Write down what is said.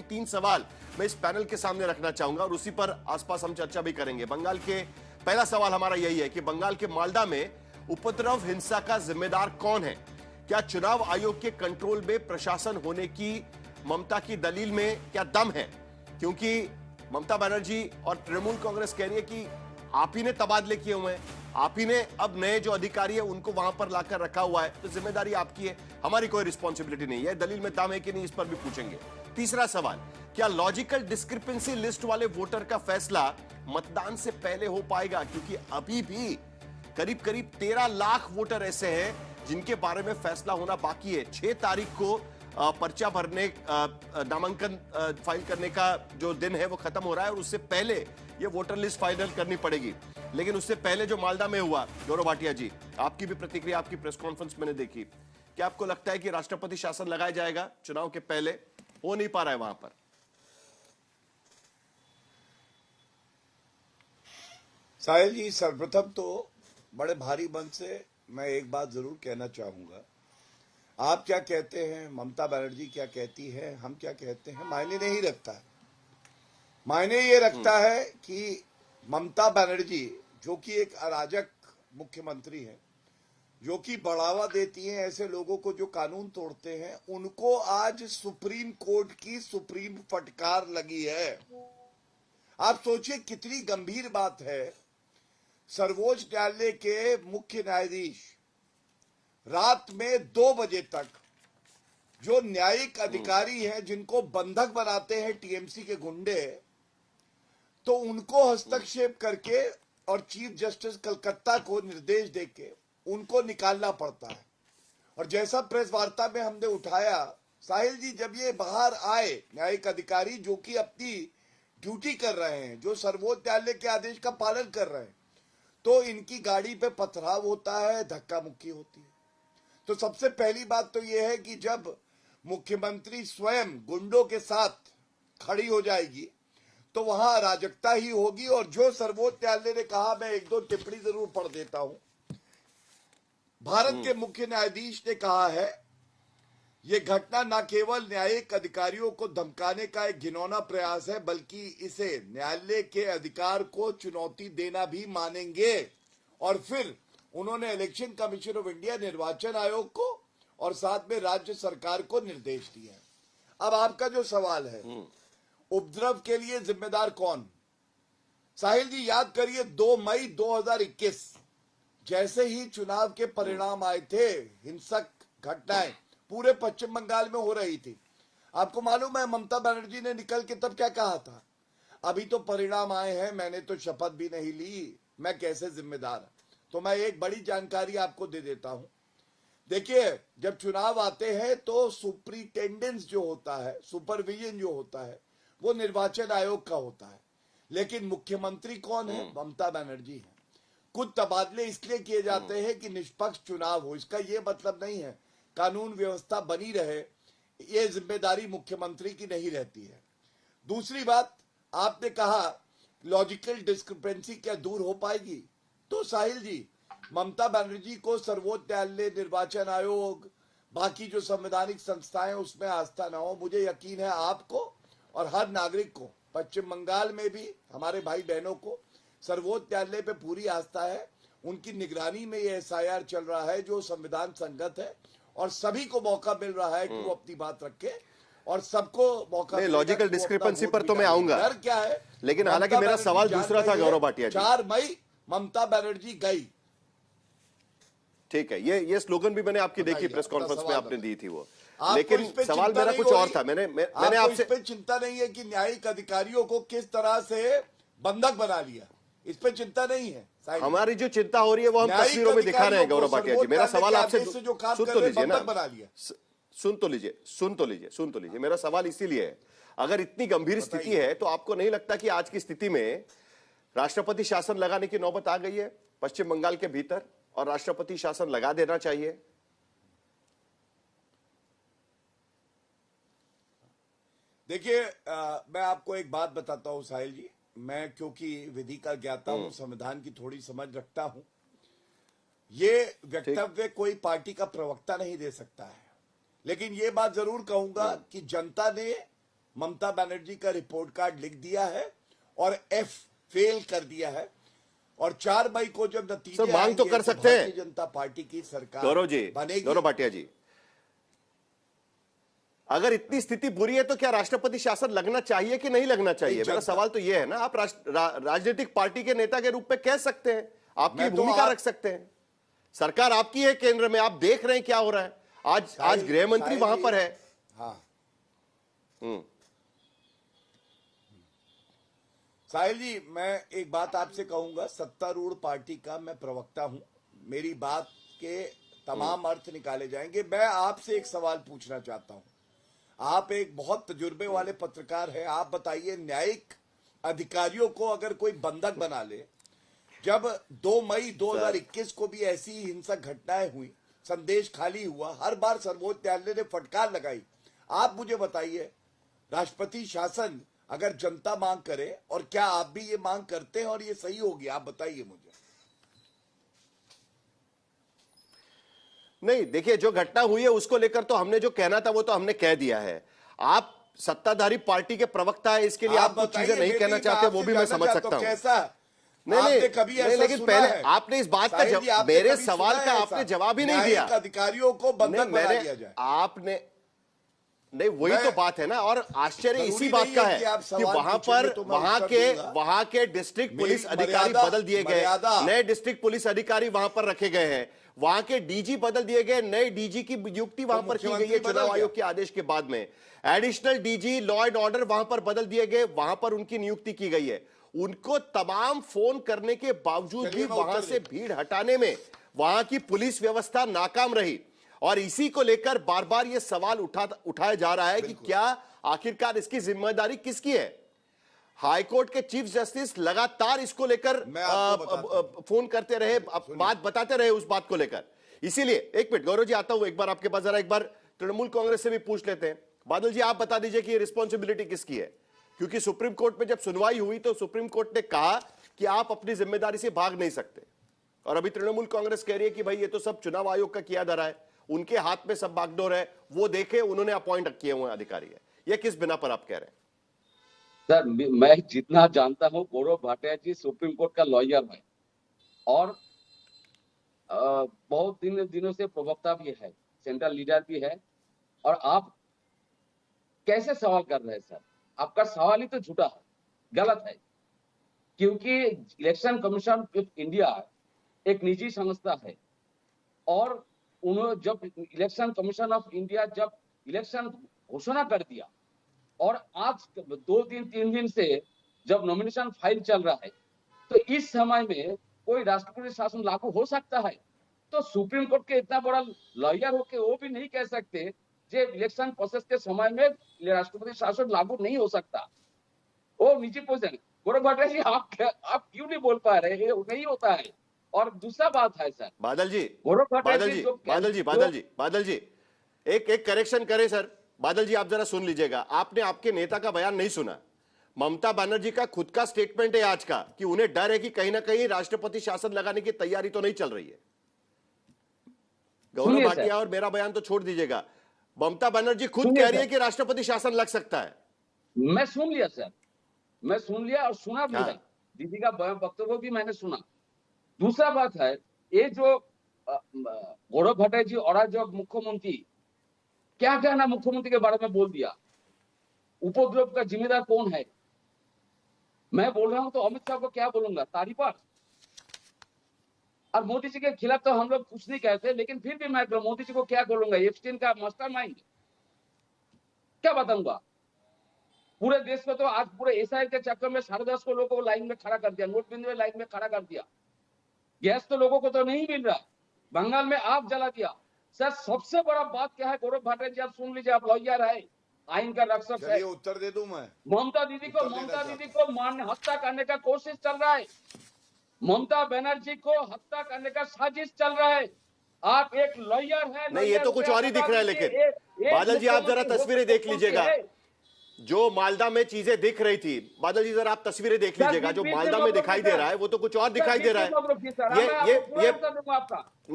तीन सवाल मैं इस पैनल के सामने रखना चाहूंगा और उसी पर आसपास हम चर्चा भी करेंगे। बंगाल के पहला सवाल हमारा यही है कि बंगाल के मालदा में उपद्रव हिंसा का जिम्मेदार कौन है? क्या चुनाव आयोग के कंट्रोल में प्रशासन होने की ममता की दलील में क्या दम है? क्योंकि ममता बनर्जी और तृणमूल कांग्रेस कह रही है कि आप ही ने तबादले किए हुए हैं, आप ही ने अब नए जो अधिकारी है उनको वहां पर लाकर रखा हुआ है, तो जिम्मेदारी आपकी है, हमारी कोई रिस्पॉन्सिबिलिटी नहीं है। दलील में दम है कि नहीं, इस पर भी पूछेंगे। तीसरा सवाल, क्या लॉजिकल डिस्क्रिपेंसी लिस्ट वाले वोटर का फैसला मतदान से पहले हो पाएगा? क्योंकि अभी भी करीब करीब 13 लाख वोटर ऐसे हैं जिनके बारे में फैसला होना बाकी है। 6 तारीख को पर्चा भरने, नामांकन फाइल करने का जो दिन है वो खत्म हो रहा है और उससे पहले ये वोटर लिस्ट फाइनल करनी पड़ेगी। लेकिन उससे पहले जो मालदा में हुआ, गौरव भाटिया जी, आपकी भी प्रतिक्रिया, आपकी प्रेस कॉन्फ्रेंस मैंने देखी, क्या आपको लगता है कि राष्ट्रपति शासन लगाया जाएगा चुनाव के पहले? हो नहीं पा रहा है वहां पर। साहिल जी, सर्वप्रथम तो बड़े भारी मन से मैं एक बात जरूर कहना चाहूंगा। आप क्या कहते हैं, ममता बनर्जी क्या कहती है, हम क्या कहते हैं, मायने नहीं रखता है। मायने ये रखता है कि ममता बनर्जी, जो कि एक अराजक मुख्यमंत्री है, जो कि बढ़ावा देती हैं ऐसे लोगों को जो कानून तोड़ते हैं, उनको आज सुप्रीम कोर्ट की सुप्रीम फटकार लगी है। आप सोचिए कितनी गंभीर बात है। सर्वोच्च न्यायालय के मुख्य न्यायाधीश रात में 2 बजे तक जो न्यायिक अधिकारी हैं, जिनको बंधक बनाते हैं टीएमसी के गुंडे, तो उनको हस्तक्षेप करके और चीफ जस्टिस कलकत्ता को निर्देश देके उनको निकालना पड़ता है। और जैसा प्रेस वार्ता में हमने उठाया, साहिल जी, जब ये बाहर आए न्यायिक अधिकारी जो कि अपनी ड्यूटी कर रहे हैं, जो सर्वोच्च न्यायालय के आदेश का पालन कर रहे हैं, तो इनकी गाड़ी पे पथराव होता है, धक्का मुक्की होती है। तो सबसे पहली बात तो यह है कि जब मुख्यमंत्री स्वयं गुंडों के साथ खड़ी हो जाएगी तो वहां अराजकता ही होगी। और जो सर्वोच्च न्यायालय ने कहा, मैं 1-2 टिप्पणी जरूर पढ़ देता हूं। भारत के मुख्य न्यायाधीश ने कहा है, यह घटना न केवल न्यायिक अधिकारियों को धमकाने का एक घिनौना प्रयास है, बल्कि इसे न्यायालय के अधिकार को चुनौती देना भी मानेंगे। और फिर उन्होंने इलेक्शन कमीशन ऑफ इंडिया, निर्वाचन आयोग को और साथ में राज्य सरकार को निर्देश दिया। अब आपका जो सवाल है, उपद्रव के लिए जिम्मेदार कौन? साहिल जी, याद करिए 2 मई 2021 जैसे ही चुनाव के परिणाम आए थे, हिंसक घटनाएं पूरे पश्चिम बंगाल में हो रही थी। आपको मालूम है ममता बनर्जी ने निकल के तब क्या कहा था? अभी तो परिणाम आए हैं, मैंने तो शपथ भी नहीं ली, मैं कैसे जिम्मेदार? तो मैं एक बड़ी जानकारी आपको दे देता हूं। देखिए, जब चुनाव आते हैं तो सुपरिटेंडेंस जो होता है, सुपरविजन जो होता है, वो निर्वाचन आयोग का होता है। लेकिन मुख्यमंत्री कौन है? ममता बनर्जी है। कुछ तबादले इसलिए किए जाते हैं कि निष्पक्ष चुनाव हो। इसका ये मतलब नहीं है कानून व्यवस्था बनी रहे, ये जिम्मेदारी मुख्यमंत्री की नहीं रहती है। दूसरी बात, आपने कहा लॉजिकल डिस्क्रिपेंसी क्या दूर हो पाएगी? तो साहिल जी, ममता बनर्जी को सर्वोच्च न्यायालय, निर्वाचन आयोग, बाकी जो संवैधानिक संस्थाएं उसमें आस्था ना हो, मुझे यकीन है आपको और हर नागरिक को, पश्चिम बंगाल में भी हमारे भाई बहनों को सर्वोच्च न्यायालय पे पूरी आस्था है। उनकी निगरानी में ये एसआईआर चल रहा है जो संविधान संगत है और सभी को मौका मिल रहा है कि वो अपनी बात रखे और सबको मौका। लॉजिकल डिस्क्रिपेंसी पर तो मैं आऊंगा, डर क्या है? लेकिन हालांकि मेरा सवाल दूसरा था गौरव भाटिया जी। 4 मई ममता बनर्जी गई। ठीक है, ये स्लोगन भी मैंने आपकी देखी, प्रेस कॉन्फ्रेंस में आपने दी थी वो, लेकिन इस पे सवाल मेरा कुछ और था। मैंने आपसे इस पे चिंता नहीं है कि न्यायिक अधिकारियों को किस तरह से बंधक बना लिया, इस पे चिंता नहीं है। हमारी जो चिंता हो रही है वो हम तस्वीरों में दिखा रहे हैं गौरव भाटिया जी। मेरा सवाल आपसे सुन तो लीजिए ना, सुन तो लीजिए। मेरा सवाल इसीलिए है, अगर इतनी गंभीर स्थिति है तो आपको नहीं लगता कि आज की स्थिति में राष्ट्रपति शासन लगाने की नौबत आ गई है पश्चिम बंगाल के भीतर और राष्ट्रपति शासन लगा देना चाहिए? देखिए, मैं आपको एक बात बताता हूं साहिल जी, मैं क्योंकि विधि का ज्ञाता हूं, संविधान की थोड़ी समझ रखता हूं, ये वक्तव्य कोई पार्टी का प्रवक्ता नहीं दे सकता है। लेकिन ये बात जरूर कहूंगा कि जनता ने ममता बनर्जी का रिपोर्ट कार्ड लिख दिया है और एफ फेल कर दिया है। और 4 मई को जब नतीजे सर, मांग तो आएंगे, कर सकते हैं। भारतीय जनता पार्टी की सरकार गौरव जी, बनेगी। गौरव भाटिया जी, अगर इतनी स्थिति बुरी है तो क्या राष्ट्रपति शासन लगना चाहिए कि नहीं लगना चाहिए? मेरा सवाल तो यह है ना। आप राजनीतिक पार्टी के नेता के रूप में कह सकते हैं, आपकी भूमिका रख सकते हैं, सरकार आपकी है केंद्र में, आप देख रहे हैं क्या हो रहा है। आज गृह मंत्री वहां पर है। हाँ, साहिल जी, मैं एक बात आपसे कहूंगा, सत्तारूढ़ पार्टी का मैं प्रवक्ता हूं, मेरी बात के तमाम अर्थ निकाले जाएंगे। मैं आपसे एक सवाल पूछना चाहता हूं, आप एक बहुत तजुर्बे वाले पत्रकार हैं, आप बताइए, न्यायिक अधिकारियों को अगर कोई बंधक बना ले, जब 2 मई 2021 को भी ऐसी हिंसक घटनाएं हुई, संदेश खाली हुआ, हर बार सर्वोच्च न्यायालय ने फटकार लगाई। आप मुझे बताइए, राष्ट्रपति शासन अगर जनता मांग करे, और क्या आप भी ये मांग करते हैं और ये सही होगी? आप बताइए मुझे। नहीं, देखिए, जो घटना हुई है उसको लेकर तो हमने जो कहना था वो तो हमने कह दिया है। आप सत्ताधारी पार्टी के प्रवक्ता है, इसके लिए आप कुछ चीजें नहीं कहना चाहते, वो भी मैं समझ सकता हूं। कैसा नहीं, कभी नहीं, लेकिन पहले आपने इस बात का मेरे सवाल का आपने जवाब ही नहीं दिया। अधिकारियों को बंधक बना दिया जाए, आपने नहीं, वही तो बात है ना। और आश्चर्य इसी बात का है कि वहां के डिस्ट्रिक्ट पुलिस अधिकारी बदल दिए गए, नए डिस्ट्रिक्ट पुलिस अधिकारी वहां पर रखे गए हैं, वहां के डीजी बदल दिए गए, नए डीजी की नियुक्ति वहां पर की गई है चुनाव आयोग के आदेश के बाद में। Additional DG law and order वहां पर बदल दिए गए, वहां पर उनकी नियुक्ति की गई है। उनको तमाम फोन करने के बावजूद भी वहां से भीड़ हटाने में वहां की पुलिस व्यवस्था नाकाम रही। और इसी को लेकर बार बार यह सवाल उठाया जा रहा है कि क्या आखिरकार इसकी जिम्मेदारी किसकी है। हाईकोर्ट के चीफ जस्टिस लगातार इसको लेकर फोन करते रहे, बात बताते रहे उस बात को लेकर। इसीलिए एक मिनट गौरव जी, आता हूं एक बार आपके पास, जरा एक बार तृणमूल कांग्रेस से भी पूछ लेते हैं। बादल जी, आप बता दीजिए कि ये रिस्पॉन्सिबिलिटी किसकी है, क्योंकि सुप्रीम कोर्ट में जब सुनवाई हुई तो सुप्रीम कोर्ट ने कहा कि आप अपनी जिम्मेदारी से भाग नहीं सकते, और अभी तृणमूल कांग्रेस कह रही है कि भाई ये तो सब चुनाव आयोग का किया धरा है, उनके हाथ में सब बागडोर है, वो देखे, उन्होंने अपॉइंट किए हुए अधिकारी है। ये किस बिना पर आप कह रहे हैं? सर, मैं जितना जानता हूं, गौरव भाटिया जी सुप्रीम कोर्ट का लॉयर है और बहुत दिनों से प्रवक्ता भी है, सेंट्रल लीडर भी है। और आप कैसे सवाल कर रहे हैं सर? आपका सवाल ही तो झूठा है, गलत है। क्योंकि इलेक्शन कमीशन ऑफ इंडिया एक निजी संस्था है, और उन्होंने जब इलेक्शन कमीशन ऑफ इंडिया जब इलेक्शन घोषणा कर दिया, और आज 2-3 दिन से जब नॉमिनेशन फाइल चल रहा है, तो इस समय में कोई राष्ट्रपति शासन लागू हो सकता है? तो सुप्रीम कोर्ट के इतना बड़ा लॉयर होके वो भी नहीं कह सकते जे इलेक्शन प्रोसेस के समय में राष्ट्रपति शासन लागू नहीं हो सकता। वो निजी पोजीशन। गौरव भाटिया जी, आप क्यों नहीं बोल पा रहे? नहीं होता है। और दूसरा बात है सर, बादल जी, एक करेक्शन करें सर। बादल जी, आप जरा सुन लीजिएगा, आपने आपके नेता का बयान नहीं सुना। ममता बनर्जी का खुद का स्टेटमेंट है आज का कि उन्हें डर है कि कहीं ना कहीं राष्ट्रपति शासन लगाने की तैयारी तो नहीं चल रही है। गौरव भाटिया और मेरा बयान तो छोड़ दीजिएगा, ममता बनर्जी खुद कह रही है कि राष्ट्रपति शासन लग सकता है। मैं सुन लिया सर, मैं सुन लिया और सुना भी है, दीदी का वक्तव्य भी मैंने सुना। दूसरा बात है, ये जो गौरव भाटिया जी और जो मुख्यमंत्री क्या कहना मुख्यमंत्री के बारे में बोल दिया, उपद्रव का जिम्मेदार कौन है? मैं बोल रहा हूं तो अमित शाह को क्या बोलूंगा, तारीफर? और मोदी जी के खिलाफ तो हम लोग कुछ नहीं कहते, लेकिन फिर भी मैं मोदी जी को क्या बोलूंगा? एप्स्टीन का मास्टरमाइंड क्या बताऊंगा? पूरे देश में तो आज पूरे एसआई के चक्कर में 10:30 को लोगों को लाइन में खड़ा कर दिया, नोटबंदी में लाइन में खड़ा कर दिया। गैस तो लोगों को तो नहीं मिल रहा, बंगाल में आग जला दिया। सर, सबसे बड़ा बात क्या है गौरव भाटिया जी, आप सुन लीजिए, आप लॉयर है, आइन का रक्षक है। उत्तर दे दूं मैं? ममता दीदी को मारने हत्या करने का कोशिश चल रहा है, ममता बनर्जी को हत्या करने का साजिश चल रहा है। आप एक लॉयर है। नहीं, ये तो कुछ और ही दिख रहा है। लेकिन बादल जी, आप जरा तस्वीरें देख लीजिएगा, जो मालदा में चीजें दिख रही थी। बादल जी, जरा आप तस्वीरें देख लीजिएगा, जो मालदा में दिखाई दे रहा है वो तो कुछ और दिखाई दे रहा है। ये